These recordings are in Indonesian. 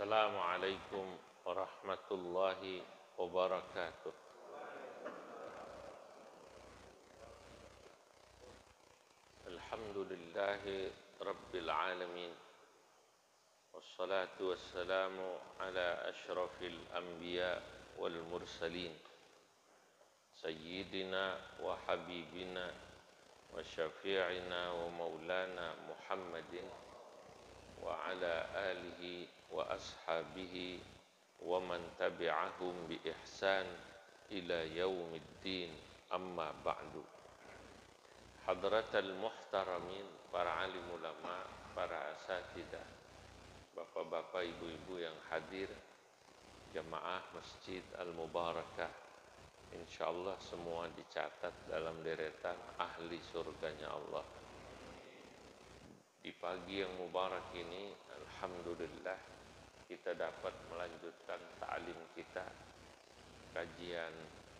Assalamualaikum warahmatullahi wabarakatuh. Alhamdulillahi rabbil alamin. Wassalatu wassalamu ala asyrafil anbiya wal mursalin. Sayyidina wa habibina wa syafi'ina wa maulana Muhammadin wa ala alihi wa ashabihi wa man tabi'ahum bi ihsan ila yaumiddin, amma ba'du. Hadratal muhtaramin, para alim ulama, para asatidah, bapak-bapak, ibu-ibu yang hadir, jamaah Masjid Al-Mubarakah, insyaallah semua dicatat dalam deretan ahli surganya Allah. Di pagi yang mubarak ini, alhamdulillah, kita dapat melanjutkan ta'lim kita, kajian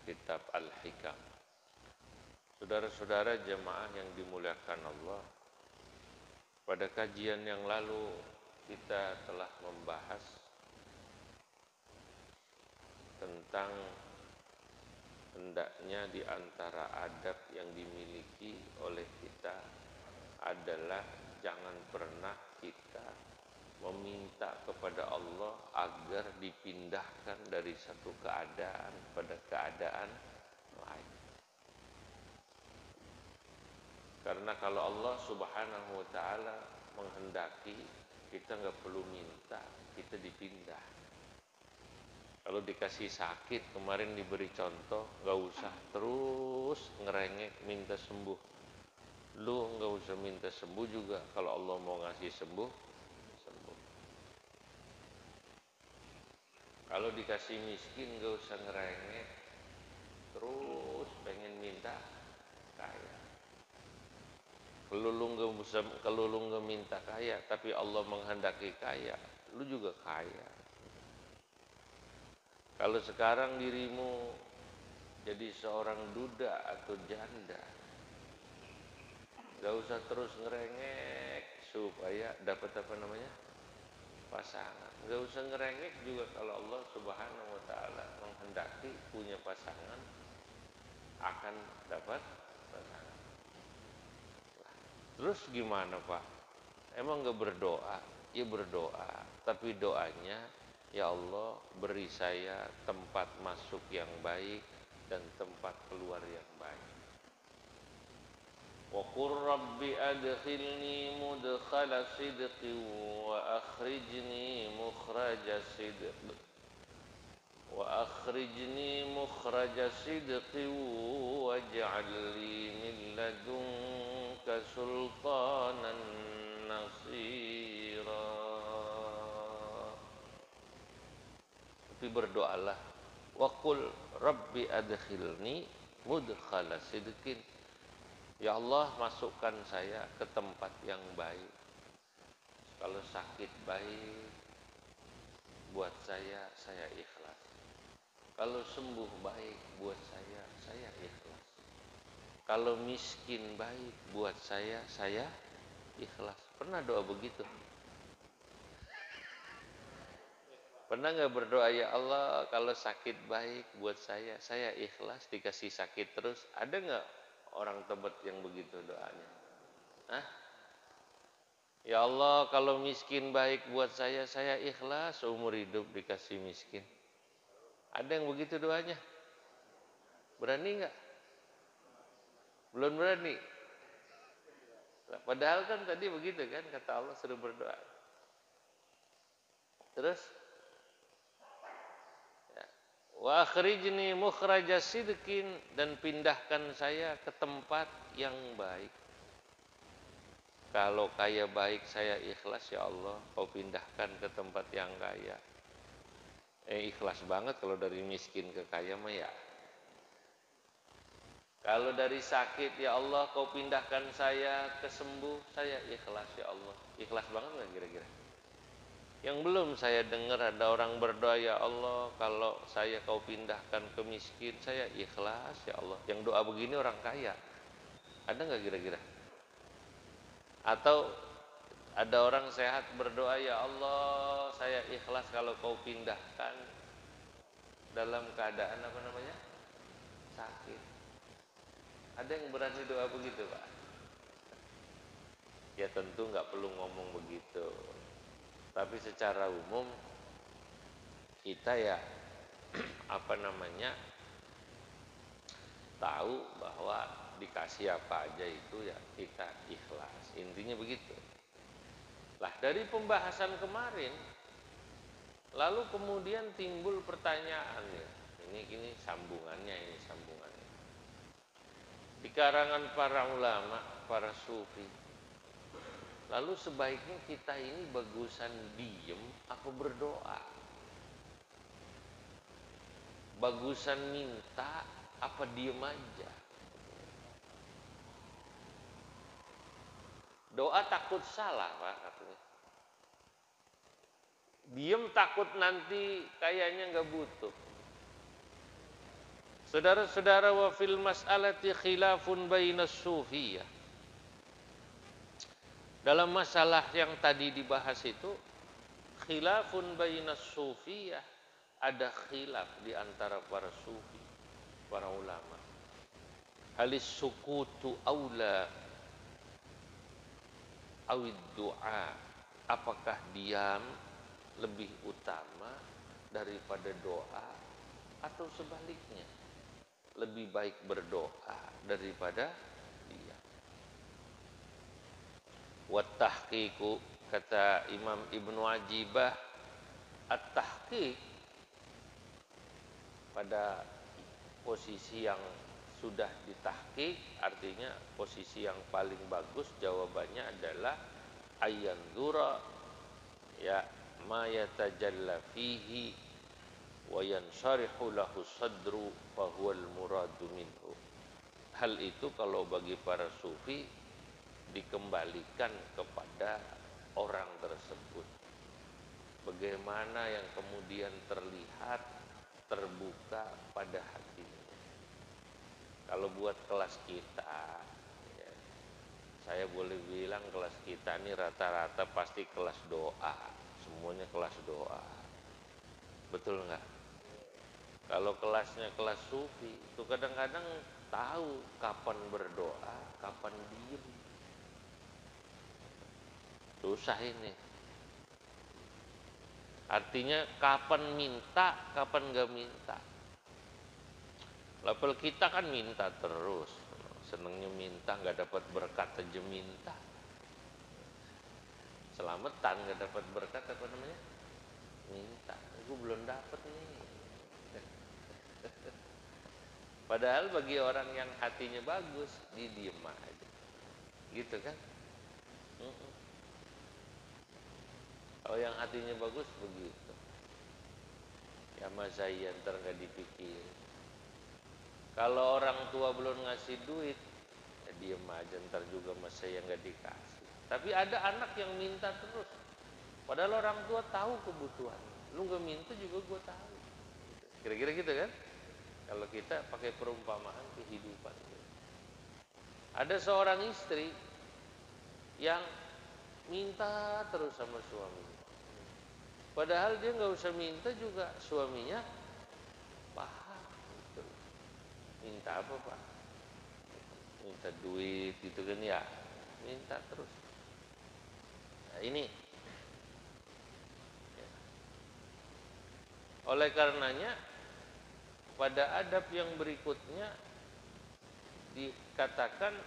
kitab Al-Hikam. Saudara-saudara jemaah yang dimuliakan Allah, pada kajian yang lalu kita telah membahas tentang hendaknya di antara adab yang dimiliki oleh kita adalah jangan pernah kita meminta kepada Allah agar dipindahkan dari satu keadaan pada keadaan lain. Karena kalau Allah subhanahu wa ta'ala menghendaki, kita nggak perlu minta, kita dipindah. Kalau dikasih sakit, kemarin diberi contoh, nggak usah terus ngerengek minta sembuh. Lu nggak usah minta sembuh juga, kalau Allah mau ngasih sembuh, sembuh. Kalau dikasih miskin nggak usah ngerengek, terus pengen minta kaya. Kalau lu nggak minta kaya, tapi Allah menghendaki kaya, lu juga kaya. Kalau sekarang dirimu jadi seorang duda atau janda, gak usah terus ngerengek supaya dapat apa namanya? Pasangan. Gak usah ngerengek juga kalau Allah subhanahu wa ta'ala menghendaki punya pasangan, akan dapat pasangan. Terus gimana Pak? Emang gak berdoa? Ya berdoa, tapi doanya, ya Allah beri saya tempat masuk yang baik dan tempat keluar yang baik. Wa qur rabbi adkhilni mudkhala sidqin wa akhrijni mukhraja sidqin wa akhrijni mukhraja sidqin waj'al li min ladunka sultanan nasira. Tapi berdoalah, wa qul rabbi adkhilni mudkhala sidqin. Ya Allah, masukkan saya ke tempat yang baik. Kalau sakit baik, buat saya ikhlas. Kalau sembuh baik, buat saya ikhlas. Kalau miskin baik, buat saya ikhlas. Pernah doa begitu? Pernah nggak berdoa, ya Allah, kalau sakit baik buat saya ikhlas, dikasih sakit terus? Ada nggak orang Tebet yang begitu doanya? Hah? Ya Allah, kalau miskin baik buat saya ikhlas, seumur hidup dikasih miskin. Ada yang begitu doanya? Berani nggak? Belum berani. Padahal kan tadi begitu kan, kata Allah suruh berdoa. Terus? Wa akhrijni mukhraja sidqin, dan pindahkan saya ke tempat yang baik. Kalau kaya baik saya ikhlas, ya Allah, kau pindahkan ke tempat yang kaya. Ikhlas banget kalau dari miskin ke kaya mah ya. Kalau dari sakit, ya Allah, kau pindahkan saya ke sembuh, saya ikhlas, ya Allah. Ikhlas banget nggak kira-kira? Yang belum saya dengar ada orang berdoa, ya Allah, kalau saya kau pindahkan ke miskin, saya ikhlas, ya Allah. Yang doa begini orang kaya. Ada nggak kira-kira? Atau Ada orang sehat berdoa, ya Allah saya ikhlas kalau kau pindahkan dalam keadaan apa namanya? Sakit. Ada yang berani doa begitu Pak? Ya tentu nggak perlu ngomong begitu. Tapi secara umum kita ya apa namanya tahu bahwa dikasih apa aja itu ya kita ikhlas. Intinya begitu. Lah dari pembahasan kemarin lalu kemudian timbul pertanyaan ya. Ini sambungannya, ini sambungannya. Di karangan para ulama, para sufi. Lalu sebaiknya kita ini bagusan diem apa berdoa? Bagusan minta apa diem aja? Doa takut salah Pak katanya. Diem takut nanti kayaknya nggak butuh. Saudara-saudara, wa fil mas'alati khilafun bainas sufiyah. Dalam masalah yang tadi dibahas itu khilafun bainas sufiyah, ada khilaf di antara para sufi, para ulama. Halis sukutu aula awid doa, apakah diam lebih utama daripada doa atau sebaliknya lebih baik berdoa daripada diam. Wat tahqiqu, kata Imam Ibnu Ajibah, at-tahqiq pada posisi yang sudah ditahqiq artinya posisi yang paling bagus jawabannya adalah ayyan dzura ya ma yatajalla fihi wa yansharihu lahu sadru fa huwal muradu minhu. Hal itu kalau bagi para sufi dikembalikan kepada orang tersebut. Bagaimana yang kemudian terlihat terbuka pada hatinya. Kalau buat kelas kita ya, saya boleh bilang kelas kita ini rata-rata pasti kelas doa. Semuanya kelas doa. Betul nggak? Kalau kelasnya kelas sufi itu kadang-kadang tahu kapan berdoa, kapan diem. Susah ini. Artinya kapan minta, kapan nggak minta. Level kita kan minta terus, senengnya minta, nggak dapat berkat aja minta. Selamatan nggak dapat berkat apa namanya? Minta. Gue belum dapat nih. Padahal bagi orang yang hatinya bagus, dia diem aja. Gitu kan? Kalau yang hatinya bagus begitu. Ya mas saya ntar nggak dipikir. Kalau orang tua belum ngasih duit, ya diem aja ntar juga mas saya nggak dikasih. Tapi ada anak yang minta terus. Padahal orang tua tahu kebutuhan. Lu nggak minta juga gue tahu. Kira-kira gitu kan? Kalau kita pakai perumpamaan kehidupan. Ada seorang istri yang minta terus sama suaminya. Padahal dia nggak usah minta juga suaminya paham. Gitu. Minta apa Pak? Minta duit gitu kan ya. Minta terus. Nah, ini. Ya. Oleh karenanya pada adab yang berikutnya dikatakan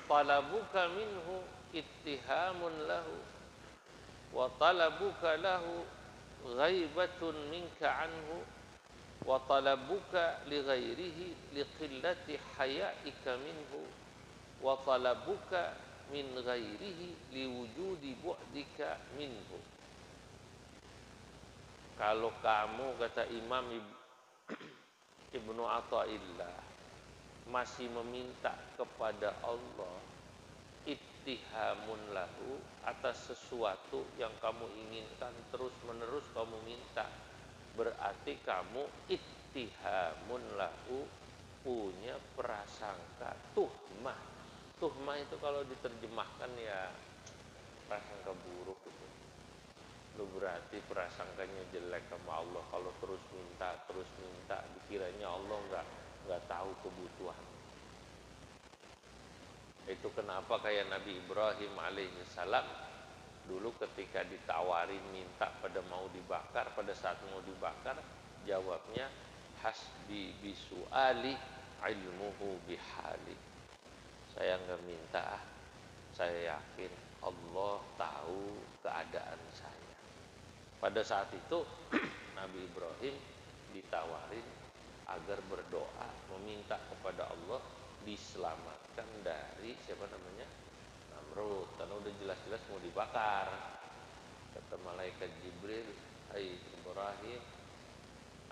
talabuka minhu ittihamun lahu wa talabuka lahu ghaibatun minka anhu wa talabuka li ghairihi li qillati hayaika minhu wa talabuka min ghairihi li wujudi bu'dika minhu. Kalau kamu, kata Imam Ibnu Athaillah, masih meminta kepada Allah ittihamun lahu, atas sesuatu yang kamu inginkan terus menerus kamu minta, berarti kamu ittihamun lahu, punya prasangka tuhmah. Tuhmah itu kalau diterjemahkan ya prasangka buruk itu. Lu berarti prasangkanya jelek sama Allah kalau terus minta, dikiranya Allah nggak tahu kebutuhan. Itu kenapa kayak Nabi Ibrahim alaihissalam dulu ketika ditawarin minta pada mau dibakar, pada saat mau dibakar jawabnya hasbi bisuali ilmuhu bihali. Saya nggak minta, saya yakin Allah tahu keadaan saya. Pada saat itu Nabi Ibrahim ditawarin agar berdoa meminta kepada Allah diselamatkan dari siapa namanya, Namrud, karena udah jelas-jelas mau dibakar. Kata malaikat Jibril, hai Ibrahim,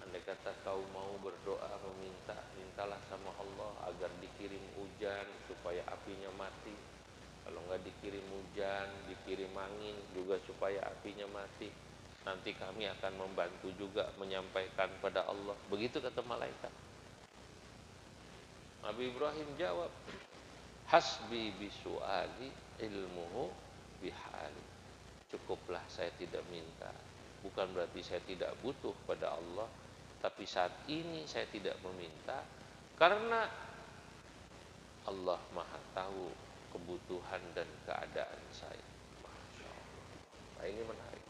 andai kata kau mau berdoa meminta, mintalah sama Allah agar dikirim hujan supaya apinya mati. Kalau nggak dikirim hujan, dikirim angin juga supaya apinya mati. Nanti kami akan membantu juga menyampaikan pada Allah. Begitu kata malaikat. Nabi Ibrahim jawab, hasbi bisuali ilmuhu bihali. Cukuplah saya tidak minta. Bukan berarti saya tidak butuh pada Allah, tapi saat ini saya tidak meminta karena Allah Maha tahu kebutuhan dan keadaan saya. Masya Allah. Nah, ini menarik.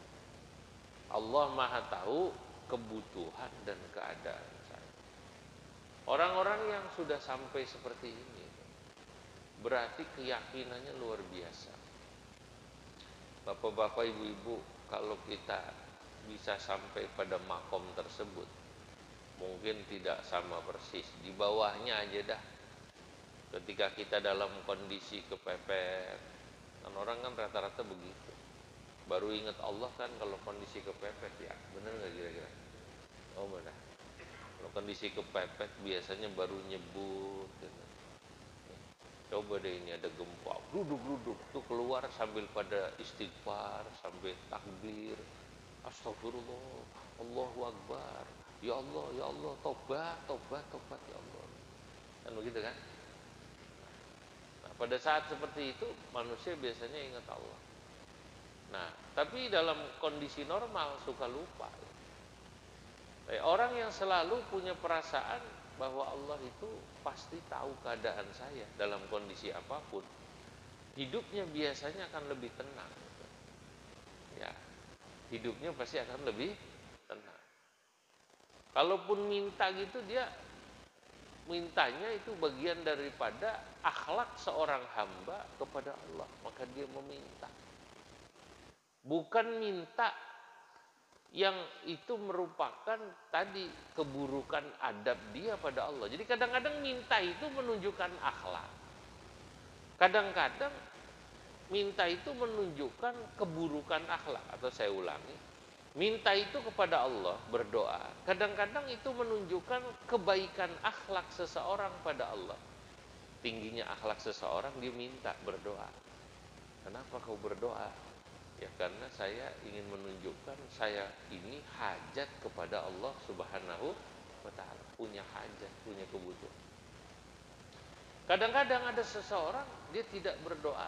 Allah Maha tahu kebutuhan dan keadaan saya. Orang-orang yang sudah sampai seperti ini berarti keyakinannya luar biasa. Bapak-bapak, ibu-ibu, kalau kita bisa sampai pada makom tersebut, mungkin tidak sama persis, di bawahnya aja dah. Ketika kita dalam kondisi kepepet, kan orang kan rata-rata begitu. Baru ingat Allah kan kalau kondisi kepepet, ya bener nggak kira-kira? Oh benar. Kalau kondisi kepepet biasanya baru nyebut. Gitu. Coba deh ini ada gempa, duduk tuh keluar sambil pada istighfar, sambil takbir, astagfirullah, Allahu Akbar, ya Allah, tobat ya Allah. Kan begitu kan? Nah, pada saat seperti itu manusia biasanya ingat Allah. Nah, tapi dalam kondisi normal suka lupa. Orang yang selalu punya perasaan bahwa Allah itu pasti tahu keadaan saya dalam kondisi apapun, hidupnya biasanya akan lebih tenang. Ya, hidupnya pasti akan lebih tenang. Kalaupun minta gitu, dia mintanya itu bagian daripada akhlak seorang hamba kepada Allah, maka dia meminta. Bukan minta yang itu merupakan tadi keburukan adab dia pada Allah. Jadi kadang-kadang minta itu menunjukkan akhlak. Kadang-kadang minta itu menunjukkan keburukan akhlak. Atau saya ulangi, minta itu kepada Allah, berdoa, kadang-kadang itu menunjukkan kebaikan akhlak seseorang pada Allah. Tingginya akhlak seseorang, dia minta, berdoa. Kenapa kau berdoa? Ya karena saya ingin menunjukkan saya ini hajat kepada Allah Subhanahu wa ta'ala, punya hajat, punya kebutuhan. Kadang-kadang ada seseorang dia tidak berdoa.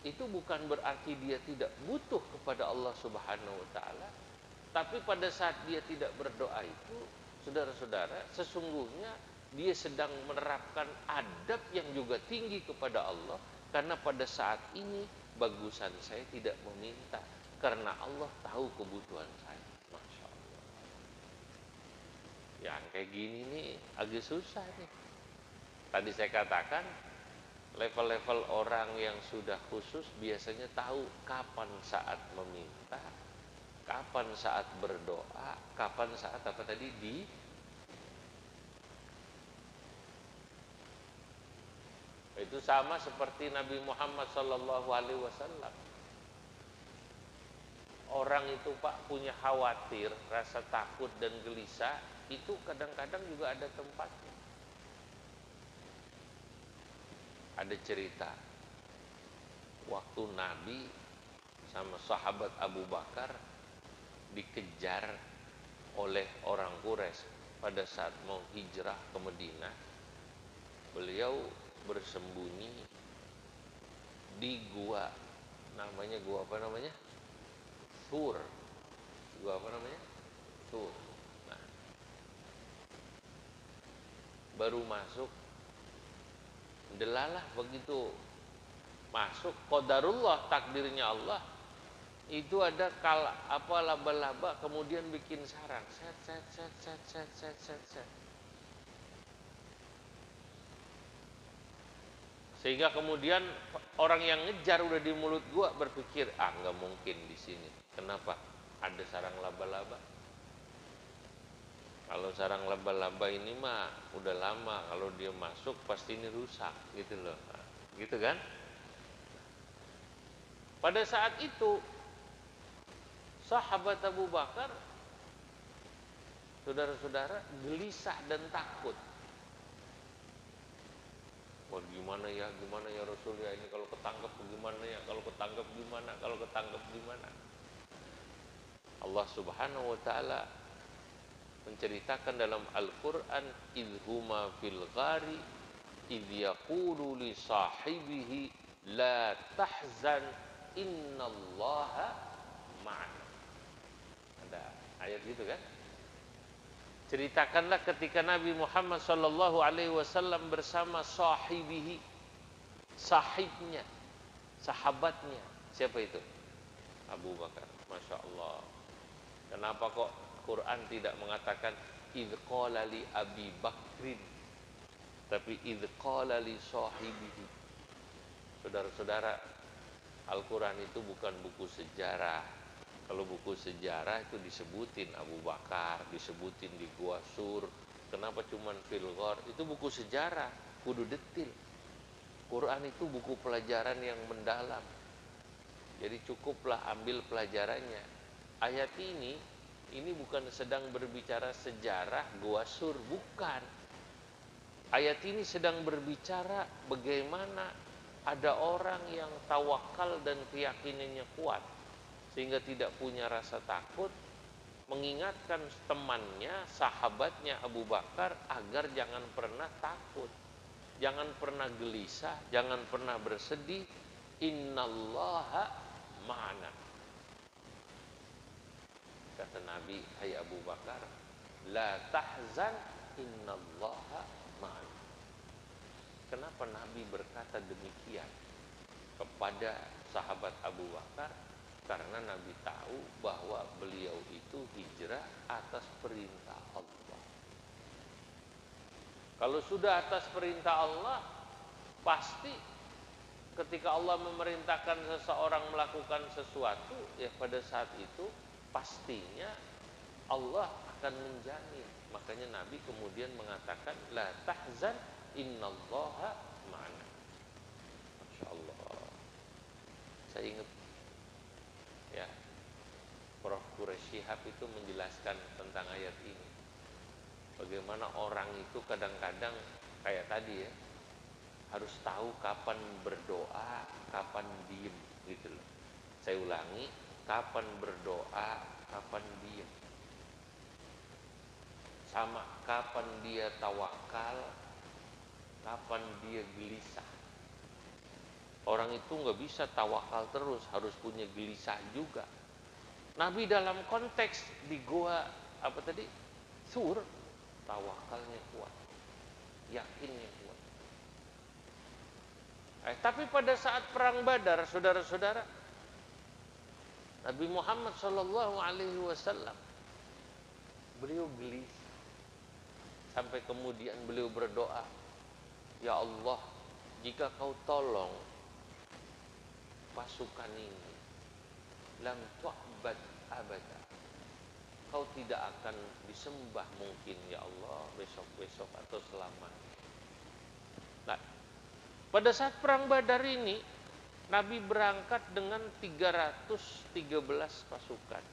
Itu bukan berarti dia tidak butuh kepada Allah Subhanahu wa ta'ala, tapi pada saat dia tidak berdoa itu, saudara-saudara, sesungguhnya dia sedang menerapkan adab yang juga tinggi kepada Allah. Karena pada saat ini bagusan saya tidak meminta, karena Allah tahu kebutuhan saya. Masya Allah. Yang kayak gini nih agak susah nih. Tadi saya katakan level-level orang yang sudah khusus biasanya tahu kapan saat meminta, kapan saat berdoa, kapan saat apa tadi itu sama seperti Nabi Muhammad SAW. Orang itu Pak punya khawatir, rasa takut dan gelisah, itu kadang-kadang juga ada tempatnya. Ada cerita waktu Nabi sama sahabat Abu Bakar dikejar oleh orang Quraisy pada saat mau hijrah ke Madinah. Beliau bersembunyi di gua namanya gua apa namanya? Sur. Gua apa namanya? Sur. Nah, baru masuk, delalah begitu masuk qadarullah, takdirnya Allah. Itu ada laba-laba kemudian bikin sarang. Set set set set set set set set. Sehingga kemudian orang yang ngejar udah di mulut gua berpikir, nggak mungkin di sini. Kenapa? Ada sarang laba-laba. Kalau sarang laba-laba ini mah udah lama, kalau dia masuk pasti ini rusak gitu loh. Nah, gitu kan? Pada saat itu sahabat Abu Bakar, saudara-saudara, gelisah dan takut. Wah, gimana ya Rasul ya, ini kalau ketangkep gimana ya, kalau ketangkep gimana. Allah Subhanahu wa taala menceritakan dalam Al-Qur'an, idhuma fil ghari idh yaqulu li sahibihi la tahzan innallaha ma'ana. Ada ayat gitu kan? Ceritakanlah ketika Nabi Muhammad sallallahu alaihi wasallam bersama sahibihi, sahibnya, sahabatnya. Siapa itu? Abu Bakar. Masya Allah. Kenapa kok Quran tidak mengatakan idh qala li Abi Bakrin, tapi idh qala li sahibihi? Saudara-saudara, Al-Quran itu bukan buku sejarah. Kalau buku sejarah itu disebutin Abu Bakar, disebutin di Gua Sur. Kenapa cuman fil ghar? Itu buku sejarah, kudu detil. Quran itu buku pelajaran yang mendalam. Jadi cukuplah ambil pelajarannya. Ayat ini bukan sedang berbicara sejarah Gua Sur, bukan. Ayat ini sedang berbicara bagaimana ada orang yang tawakal dan keyakinannya kuat, sehingga tidak punya rasa takut, mengingatkan temannya, sahabatnya Abu Bakar agar jangan pernah takut, jangan pernah gelisah, jangan pernah bersedih. Innallaha ma'ana. Kata Nabi, hai Abu Bakar, la tahzan innallaha ma'ana. Kenapa Nabi berkata demikian kepada sahabat Abu Bakar? Karena Nabi tahu bahwa beliau itu hijrah atas perintah Allah. Kalau sudah atas perintah Allah, pasti ketika Allah memerintahkan seseorang melakukan sesuatu, ya pada saat itu pastinya Allah akan menjamin. Makanya Nabi kemudian mengatakan la tahzan innallaha ma'ana. Masya Allah. Saya ingat ya, Prof. Quraisy Shihab itu menjelaskan tentang ayat ini. Bagaimana orang itu kadang-kadang kayak tadi ya, harus tahu kapan berdoa, kapan diem gitu loh. Saya ulangi, kapan berdoa, kapan diem. Sama kapan dia tawakal, kapan dia gelisah. Orang itu nggak bisa tawakal terus, harus punya gelisah juga. Nabi dalam konteks di gua apa tadi? Sur, tawakalnya kuat, yakinnya kuat. Tapi pada saat perang Badar, saudara-saudara, Nabi Muhammad Shallallahu Alaihi Wasallam beliau gelisah sampai kemudian beliau berdoa, ya Allah, jika kau tolong pasukan ini, lam tu'bad abada, kau tidak akan disembah mungkin ya Allah besok-besok atau selamanya. Nah, pada saat perang Badar ini Nabi berangkat dengan 313 pasukan.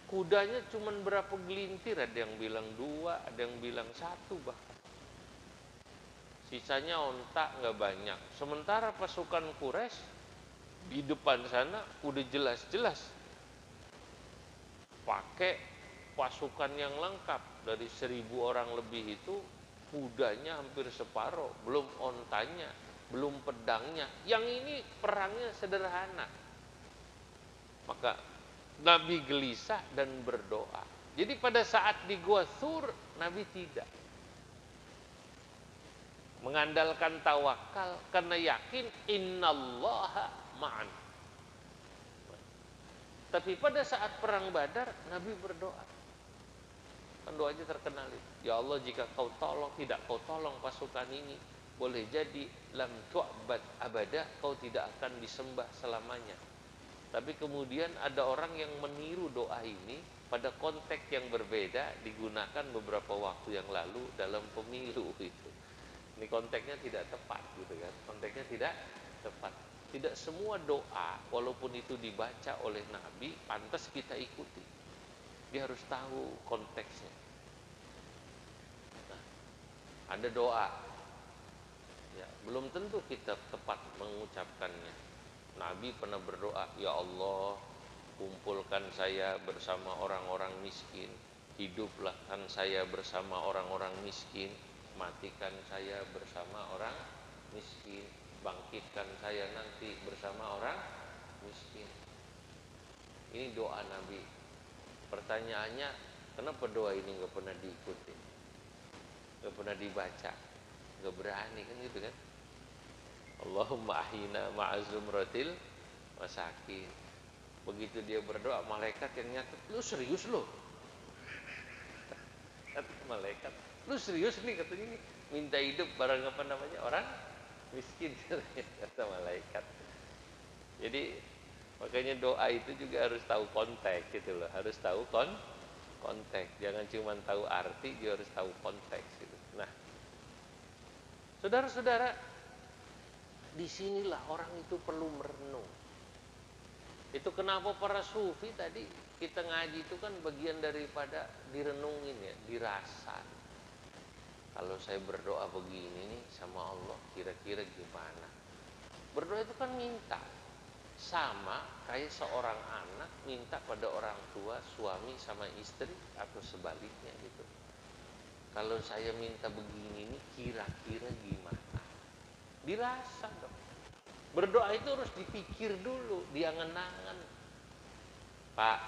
Kudanya cuma berapa gelintir, ada yang bilang 2, ada yang bilang 1 bahkan. Sisanya onta nggak banyak. Sementara pasukan Quraisy di depan sana udah jelas-jelas pakai pasukan yang lengkap. Dari 1.000 orang lebih itu kudanya hampir separuh, belum ontanya. belum pedangnya. Yang ini perangnya sederhana. Maka Nabi gelisah dan berdoa. Jadi pada saat di Gua Thur, Nabi tidak mengandalkan tawakal karena yakin innallaha ma'an. Tapi pada saat perang Badar, Nabi berdoa. Kan doanya terkenal itu. Ya Allah, jika kau tolong, tidak kau tolong pasukan ini, boleh jadi lam tu'bad abada, kau tidak akan disembah selamanya. Tapi kemudian ada orang yang meniru doa ini pada konteks yang berbeda, digunakan beberapa waktu yang lalu dalam pemilu itu. Ini konteksnya tidak tepat gitu kan. Konteksnya tidak tepat. Tidak semua doa walaupun itu dibaca oleh Nabi pantas kita ikuti. Dia harus tahu konteksnya. Nah, ada doa. Ya, belum tentu kita tepat mengucapkannya. Nabi pernah berdoa, ya Allah, kumpulkan saya bersama orang-orang miskin, hidupkan saya bersama orang-orang miskin, matikan saya bersama orang miskin, bangkitkan saya nanti bersama orang miskin. Ini doa Nabi. Pertanyaannya, kenapa doa ini nggak pernah diikuti, nggak pernah dibaca, nggak berani kan gitu kan? Allahumma ahina ma'azumratil masakin. Begitu dia berdoa, malaikat yang nyatet, lu serius lu? Kata malaikat, lu serius nih katanya ini minta hidup barang apa namanya orang miskin, kata malaikat. Jadi makanya doa itu juga harus tahu konteks gitu loh, harus tahu konteks, jangan cuma tahu arti, juga harus tahu konteks gitu. Nah, saudara-saudara, disinilah orang itu perlu merenung. Itu kenapa para sufi tadi kita ngaji itu kan bagian daripada direnungin ya, dirasa. Kalau saya berdoa begini nih sama Allah, kira-kira gimana? Berdoa itu kan minta. Sama kayak seorang anak minta pada orang tua, suami sama istri atau sebaliknya gitu. Kalau saya minta begini nih, kira-kira gimana? Dirasa dong. Berdoa itu harus dipikir dulu, diangan-angan. Pak,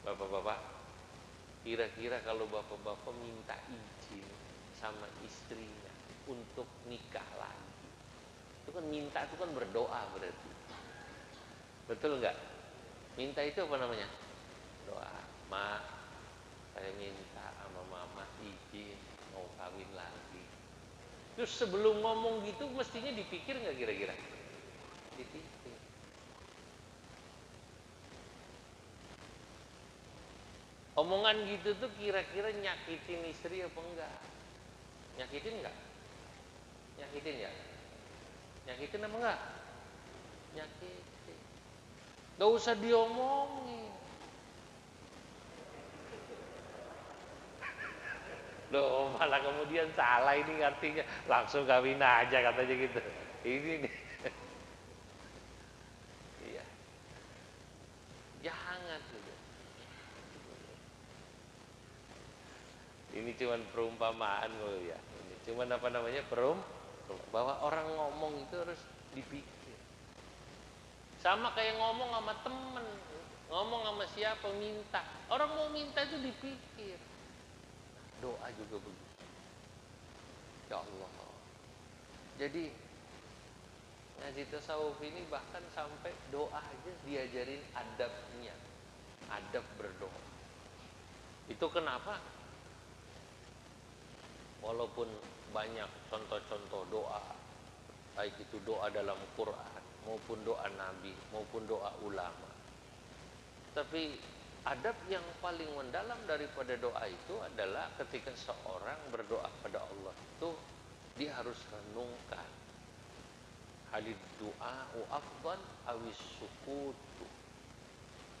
bapak-bapak, kira-kira kalau bapak-bapak minta izin sama istrinya untuk nikah lagi, itu kan minta, itu kan berdoa berarti. Betul enggak? Minta itu apa namanya? Doa. Ma, saya minta sama mama izin mau kawin lagi. Terus sebelum ngomong gitu mestinya dipikir nggak kira-kira? Dipikir. Omongan gitu tuh kira-kira nyakitin istri apa enggak? Nyakitin enggak? Nyakitin ya? Nyakitin apa enggak? Nyakitin. Gak usah diomongin. Loh, malah kemudian salah ini artinya langsung kawin aja katanya gitu. Ini nih. Iya. Jangan gitu. Ini cuman perumpamaan loh ya. Ini cuman apa namanya? Bahwa orang ngomong itu harus dipikir. Sama kayak ngomong sama temen, ngomong sama siapa minta. Orang mau minta itu dipikir. Doa juga begitu. Ya Allah. Jadi ngaji tasawuf ini bahkan sampai doa aja diajarin adabnya, adab berdoa. Itu kenapa? Walaupun banyak contoh-contoh doa, baik itu doa dalam Quran maupun doa Nabi maupun doa ulama, tapi adab yang paling mendalam daripada doa itu adalah ketika seorang berdoa pada Allah itu dia harus renungkan halid du'a'u afdal awis sukutu,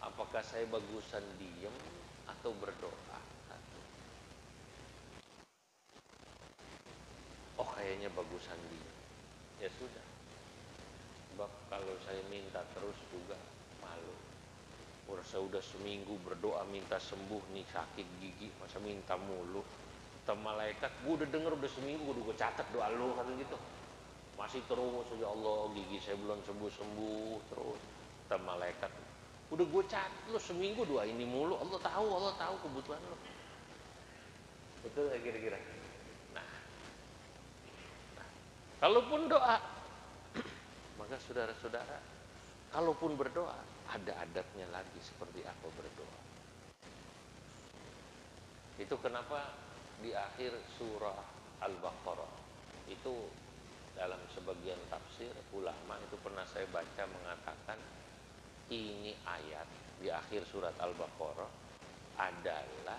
apakah saya bagusan diem atau berdoa. Oh kayaknya bagusan diem, ya sudah, sebab kalau saya minta terus juga malu. Saya udah seminggu berdoa minta sembuh nih sakit gigi, masa minta mulu. Kata malaikat, gue udah denger udah seminggu, gue catat doa lu, kata gitu. masih terus, ya Allah gigi saya belum sembuh-sembuh terus. Kata malaikat, udah gue catat lu seminggu doa ini mulu, Allah tahu kebutuhan lu. Betul gak kira-kira? Nah, kalaupun doa, maka saudara-saudara, kalaupun berdoa, ada adabnya lagi seperti apa berdoa. Itu kenapa di akhir surah Al-Baqarah itu dalam sebagian tafsir ulama itu pernah saya baca mengatakan ini ayat di akhir surat Al-Baqarah adalah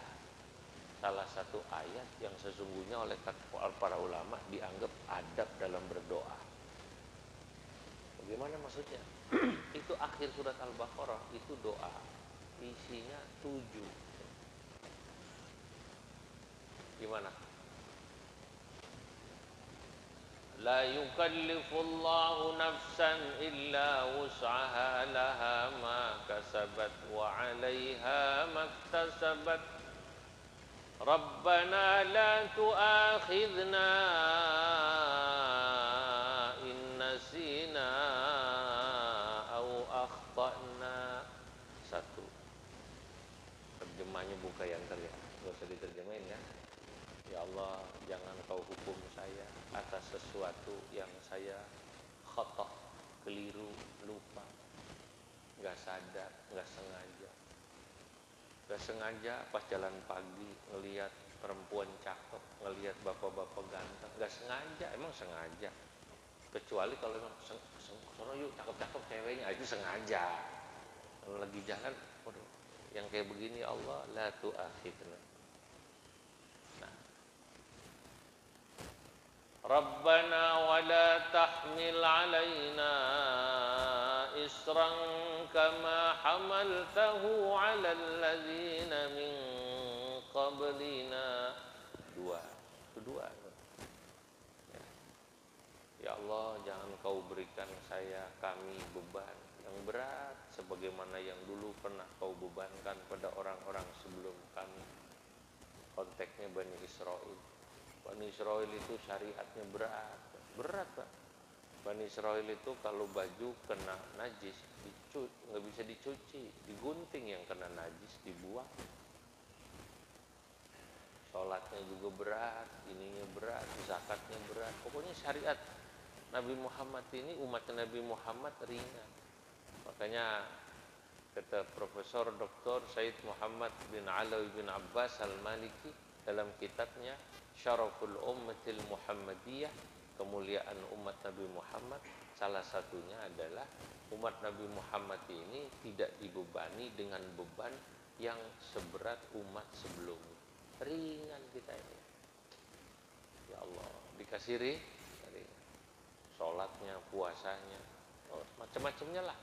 salah satu ayat yang sesungguhnya oleh para ulama dianggap adab dalam berdoa. Bagaimana maksudnya? Itu akhir surat Al-Baqarah itu doa isinya 7. Gimana? La yukallifullahu nafsan illa wus'aha laha ma kasabat wa 'alaiha maktasabat. Rabbana la tu'akhidna in nasina aw akhtana. Satu. Terjemahnya buka yang terlihat. Enggak usah diterjemahin ya. Ya Allah, jangan kau hukum saya atas sesuatu yang saya khotoh, keliru, lupa, nggak sadar, nggak sengaja. Nggak sengaja pas jalan pagi ngelihat perempuan cakep, ngelihat bapak-bapak ganteng, nggak sengaja, emang sengaja. Kecuali kalau emang sono yuk cakep-cakep ceweknya, itu sengaja. Kalau lagi jalan, waduh, yang kayak begini Allah la tu'akhidna. Rabbana wa la tahmil alaina isran kama hamaltahu ala alladzina min qablina. Kedua. Ya Allah, jangan kau berikan kami beban yang berat sebagaimana yang dulu pernah kau bebankan pada orang-orang sebelum kami. Konteksnya Bani Israel. Bani Israel itu syariatnya berat Pak. Bani Israel itu kalau baju kena najis nggak bisa dicuci, digunting, yang kena najis dibuang. Sholatnya juga berat, ininya berat, zakatnya berat. Pokoknya syariat Nabi Muhammad ini, umat Nabi Muhammad ringan. Makanya kata Profesor Dr. Said Muhammad bin Alawi bin Abbas Al-Maliki dalam kitabnya Syaraful Ummatil Muhammadiyah, kemuliaan umat Nabi Muhammad, salah satunya adalah umat Nabi Muhammad ini tidak dibebani dengan beban yang seberat umat sebelumnya. Ringan kita ini. Ya Allah, dikasih ringan. Sholatnya, puasanya, macam-macamnya lah.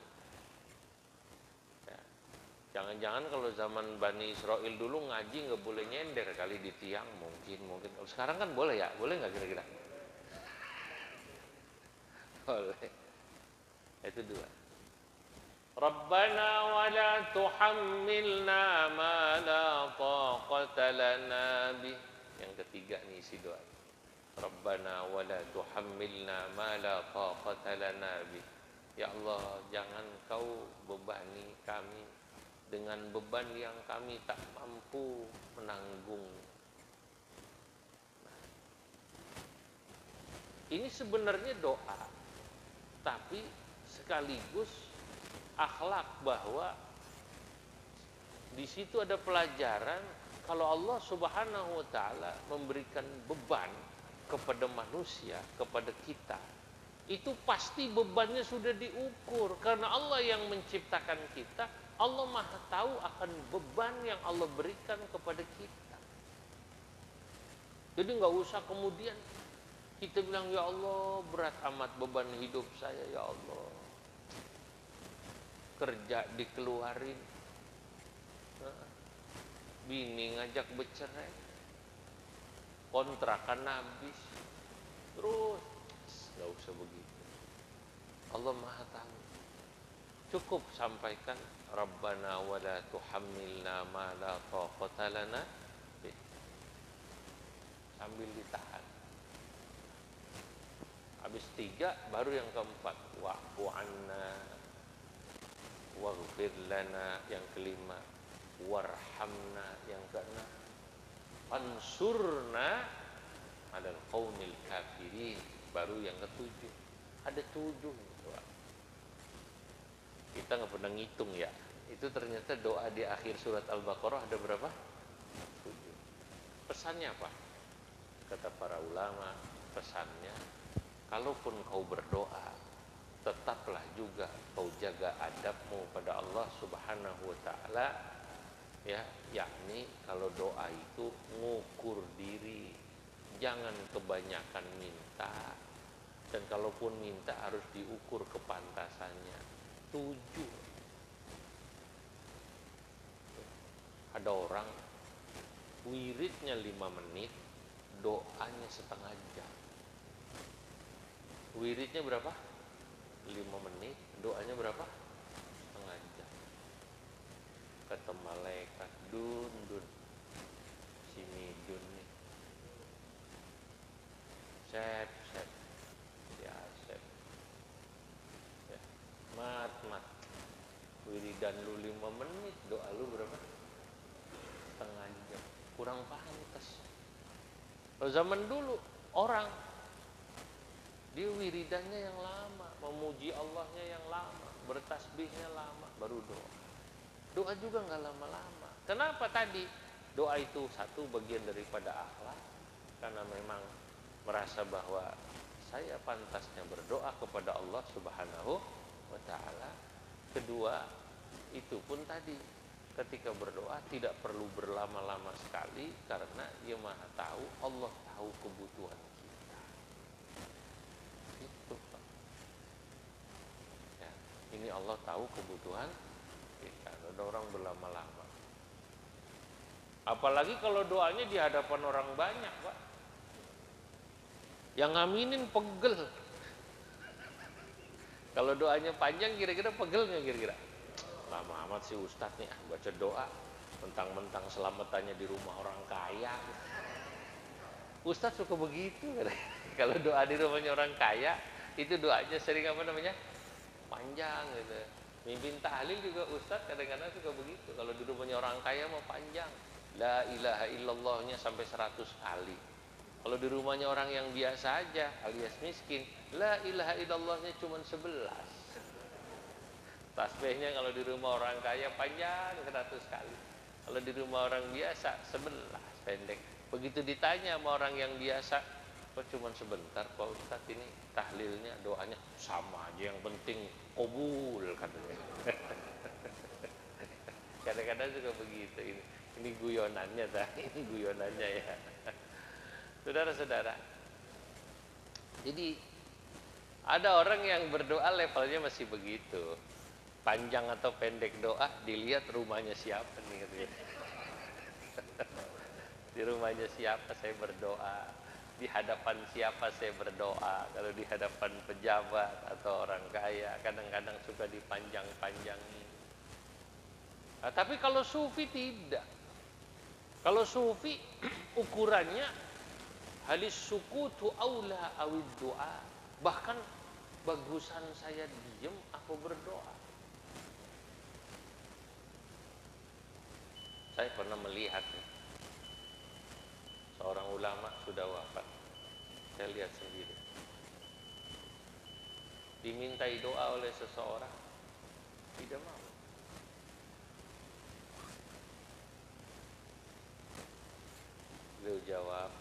Jangan-jangan kalau zaman Bani Israel dulu ngaji nggak boleh nyender kali di tiang, mungkin. Sekarang kan boleh ya? Boleh nggak kira-kira? Boleh. Itu dua. Rabbana wa la tuhammilna ma la taqata lana bih. Yang ketiga nih isi doa. Rabbana wa la tuhammilna ma la taqata lana bih. Ya Allah, jangan kau bebani kami dengan beban yang kami tak mampu menanggung. Nah, ini sebenarnya doa, tapi sekaligus akhlak, bahwa di situ ada pelajaran kalau Allah Subhanahu wa taala memberikan beban kepada manusia, kepada kita, itu pasti bebannya sudah diukur, karena Allah yang menciptakan kita. Allah Maha tahu akan beban yang Allah berikan kepada kita. Jadi nggak usah kemudian kita bilang, ya Allah berat amat beban hidup saya, ya Allah. Kerja dikeluarin, bini ngajak bercerai, kontrakan habis, terus nggak usah begitu. Allah Maha tahu. Cukup sampaikan Rabbana wa la tuhammilna ma la taqata lana bih. Sambil ditahan. Habis 3 baru yang keempat, wa'fu anna waghfir lana yang kelima, warhamna yang keenam, fansurna 'alal qaumil kafirin baru yang ketujuh. Ada 7. Kita nggak pernah ngitung ya. Itu ternyata doa di akhir surat Al-Baqarah ada berapa? 7. Pesannya apa? Kata para ulama, pesannya, kalaupun kau berdoa, tetaplah juga kau jaga adabmu pada Allah Subhanahu wa taala, ya, yakni kalau doa itu ngukur diri, jangan kebanyakan minta, dan kalaupun minta harus diukur kepantasannya. 7. Ada orang wiridnya 5 menit, doanya setengah jam. Wiridnya berapa? 5 menit, doanya berapa? Setengah jam. Kata malaikat, dun sini dun nih, sep ya sep ya, mat wiridan lu 5 menit, doa lu berapa? Setengah jam. Kurang pantas. Kalau zaman dulu orang dia wiridannya yang lama, memuji Allahnya yang lama, bertasbihnya lama, baru doa. Doa juga nggak lama-lama. Kenapa tadi? Doa itu satu bagian daripada akhlak, karena memang merasa bahwa saya pantasnya berdoa kepada Allah Subhanahu wa taala. Kedua, itu pun tadi ketika berdoa tidak perlu berlama-lama sekali, karena Dia Maha tahu, Allah tahu kebutuhan kita. Itu Pak. Ya, ini Allah tahu kebutuhan kita. Ada orang berlama-lama. Apalagi kalau doanya di hadapan orang banyak, Pak. Yang ngaminin pegel. Kalau doanya panjang kira-kira pegel nggak kira-kira? Lama amat sih Ustadz nih, baca doa mentang-mentang selamatannya di rumah orang kaya. Ustadz suka begitu. Kalau doa di rumahnya orang kaya, itu doanya sering apa namanya? Panjang gitu. Mimpin tahlil juga Ustadz kadang-kadang suka begitu. Kalau di rumahnya orang kaya mau panjang. La ilaha illallahnya sampai 100 kali. Kalau di rumahnya orang yang biasa aja alias miskin, la ilaha illallahnya cuma 11. Tasbihnya kalau di rumah orang kaya panjang 100 kali. Kalau di rumah orang biasa 11 pendek. Begitu ditanya sama orang yang biasa, kok cuma sebentar Pak Ustadz, ini tahlilnya doanya sama aja, yang penting kabul katanya. Kadang-kadang juga begitu. Ini guyonannya ini guyonannya ya. Saudara-saudara, jadi ada orang yang berdoa levelnya masih begitu. Panjang atau pendek doa dilihat rumahnya siapa nih katanya. Di rumahnya siapa saya berdoa, di hadapan siapa saya berdoa. Kalau di hadapan pejabat atau orang kaya kadang-kadang suka dipanjang-panjangin. Nah, tapi kalau sufi tidak. Kalau sufi ukurannya halis sukutu aula awid doa. Bahkan bagusan saya diem aku berdoa. Saya pernah melihat seorang ulama sudah wafat. Saya lihat sendiri. Dimintai doa oleh seseorang, tidak mau. Beliau jawab,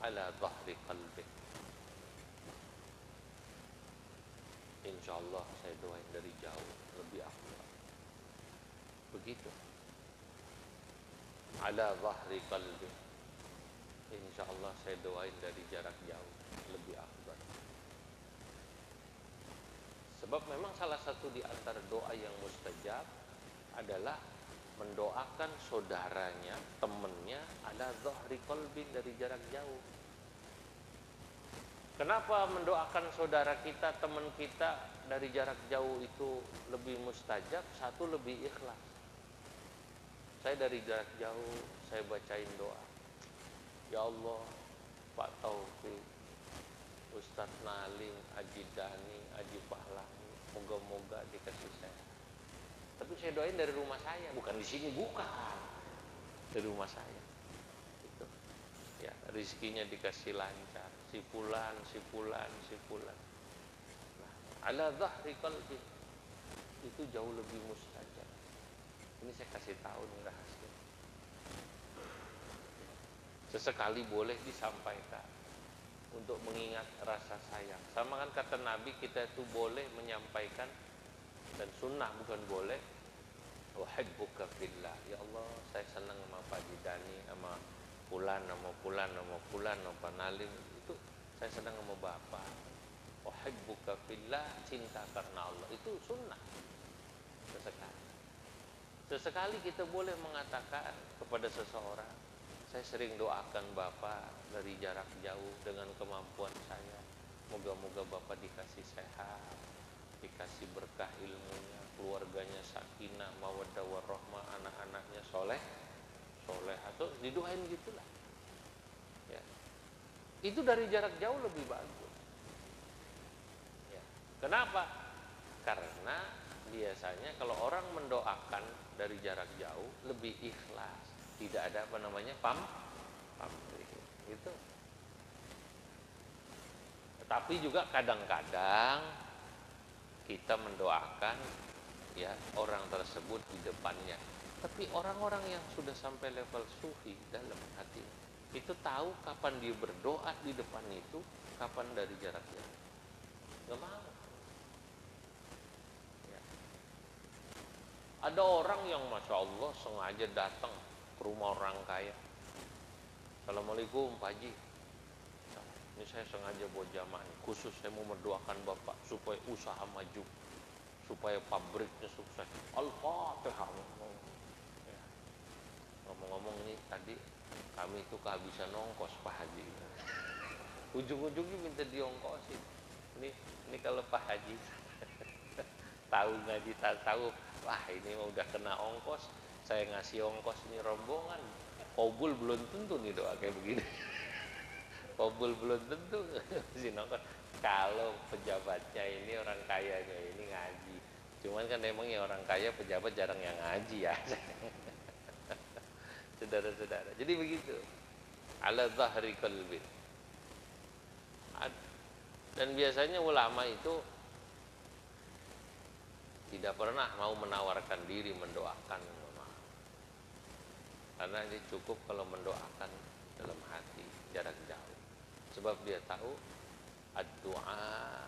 ala dhahri qalbi. Insyaallah saya doain dari jauh, lebih afdal. Begitu. Ala dhahri qalbi. Insyaallah saya doain dari jarak jauh, lebih afdal. Sebab memang salah satu di antara doa yang mustajab adalah mendoakan saudaranya, temannya ala dhahri qalbi, dari jarak jauh. Kenapa mendoakan saudara kita, teman kita dari jarak jauh itu lebih mustajab? Satu, lebih ikhlas. Saya dari jarak jauh, saya bacain doa. Ya Allah, Pak Taufik, Ustadz Nalim, Aji Dani, Aji Pahlawi, moga-moga dikasih sehat. Tapi saya doain dari rumah saya, bukan di sini, bukan dari rumah saya. Itu, ya rizkinya dikasih lancar, si fulan, si fulan, si fulan. Nah, ala dhahri qalbi itu jauh lebih mustajab. Ini saya kasih tahu nih rahasia. Sesekali boleh disampaikan untuk mengingat rasa sayang. Sama kan kata Nabi, kita itu boleh menyampaikan, dan sunnah bukan boleh, uhibbuka fillah, ya Allah saya senang sama Pak Jidani, sama Fulan, sama Fulan, sama Fulan, sama Pak Nalim, itu saya senang sama Bapak. Uhibbuka fillah, cinta karena Allah, itu sunnah. Sesekali kita boleh mengatakan kepada seseorang, saya sering doakan Bapak dari jarak jauh dengan kemampuan saya. Moga-moga Bapak dikasih sehat, dikasih berkah ilmunya, keluarganya sakinah, mawaddah warahmah, anak-anaknya soleh, atau didoain gitulah. Ya. Itu dari jarak jauh lebih bagus. Ya. Kenapa? Karena biasanya kalau orang mendoakan dari jarak jauh lebih ikhlas, tidak ada pamrih gitu. Tapi juga kadang-kadang kita mendoakan ya orang tersebut di depannya. Tapi orang-orang yang sudah sampai level sufi dalam hati itu tahu kapan dia berdoa di depan itu, kapan dari jarak jauh. Gak mau. Ada orang yang Masya Allah sengaja datang ke rumah orang kaya. Assalamualaikum Pak Haji, ini saya sengaja bawa jamaah khusus, saya mau mendoakan Bapak supaya usaha maju, supaya pabriknya sukses. Al-Fatihah. Ya. Ngomong-ngomong nih tadi kami itu kehabisan ongkos Pak Haji. Ujung-ujungnya minta diongkosin. Ini kalau Pak Haji tahu ngaji, tahu, wah ini udah kena ongkos, saya ngasih ongkos ini rombongan, Kobul belum tentu nih doa kayak begini. Kobul belum tentu sih nongkos. Kalau pejabatnya ini orang kayanya ini ngaji, cuman kan emangnya orang kaya pejabat jarang yang ngaji ya. Saudara-saudara, jadi begitu, ala dhahri qalbin. Dan biasanya ulama itu tidak pernah mau menawarkan diri mendoakan, karena ini cukup kalau mendoakan dalam hati jarak jauh, sebab dia tahu ad-du'a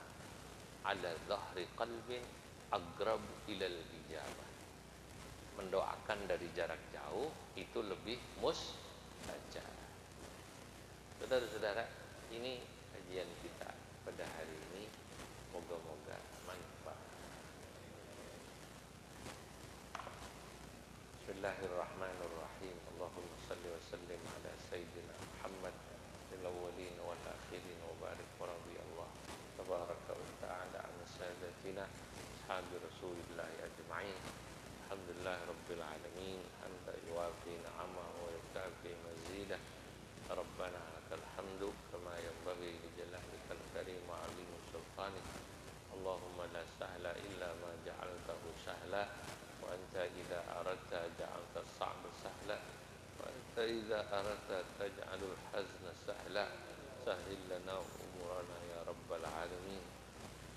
ala dhahri qalbin agrab ilal ijabah. Mendoakan dari jarak jauh itu lebih mustajab. Saudara-saudara, ini kajian kita pada hari ini, moga-moga manfaat. Bismillahirrahmanirrahim. Allahumma salli wa sallim ala sayyidina Muhammad fil awwalin wal akhirin wa barik wa radiyallahu tabaraka wa ta'ala an sadatina ashabi Rasulillah ajma'in. Alhamdulillah rabbil alamin, hamdan yuwafi ni'amahu wa yukafi mazidah. Rabbana lakal hamdu kama yanbaghi li jalalika al-karim wa 'azimi sultanik. Allahumma la sahla illa ma ja'altahu sahla, wa anta idza aradta ja'alta as-sa'ba sahla, wa anta idza aradta taj'alul hazna sahla. Sahhil lana umurana ya rabbal alamin.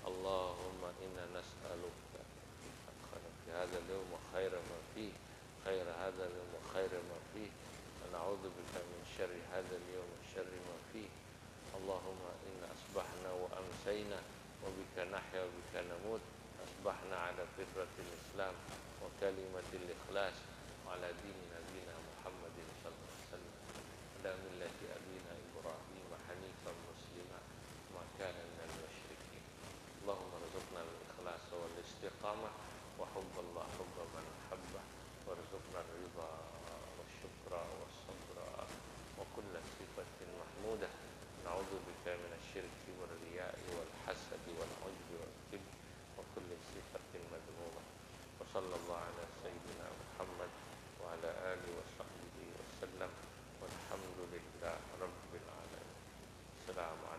Allahumma inna nas'aluka fi hadzal yawm khaira ma fihi, khaira hadzal yawm khaira ma fihi, wa na'udzu bika min syarri hadzal yawm syarri ma fihi. Allahumma inna asbahna wa amsayna wa bika nahya wa bika namut. Asbahna ala fitratil Islam wa kalimatil ikhlas wa ala dini nabina Muhammadin sallallahu alaihi wasallam, ala millati abina Ibrahim hanifan muslima ma kana minal musyrikin. Allahumma rzuqna al-ikhlas wal istiqamah wa hubballah hubba man habba, warzuqna ridha wa syukra wa sabra wa kulla sifatin mahmudah. Na'udzu bika minasyirki wal riya'i wal hasadi wal ujbi wal kibr wa kulli sifatin madhmumah. Wa sallallahu ala sayyidina Muhammad wa ala alihi wa sahbihi wa sallam, walhamdulillah rabbil alamin. Assalamualaikum.